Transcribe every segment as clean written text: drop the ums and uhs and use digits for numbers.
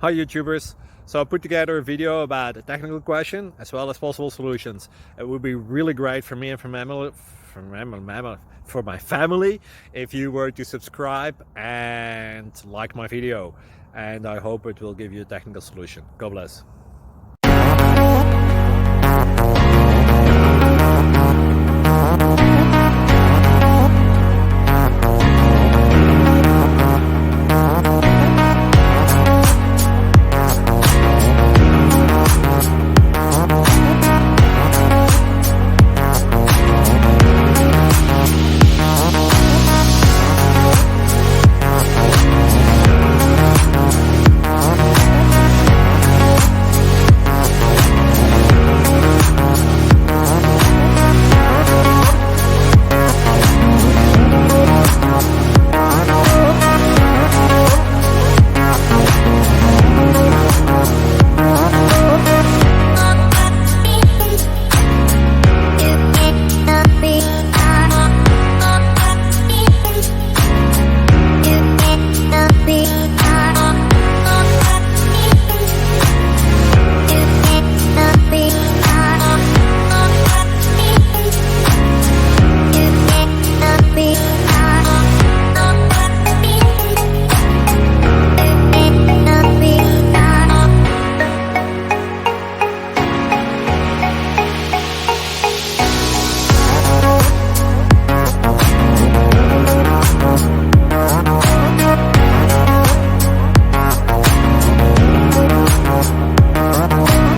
Hi YouTubers. So I put together a video about a technical question as well as possible solutions. It would be really great for me and for my family if you were to subscribe and like my video, and I hope it will give you a technical solution. God bless.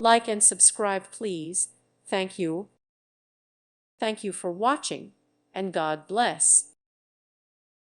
Like and subscribe, please. Thank you. Thank you for watching, and God bless.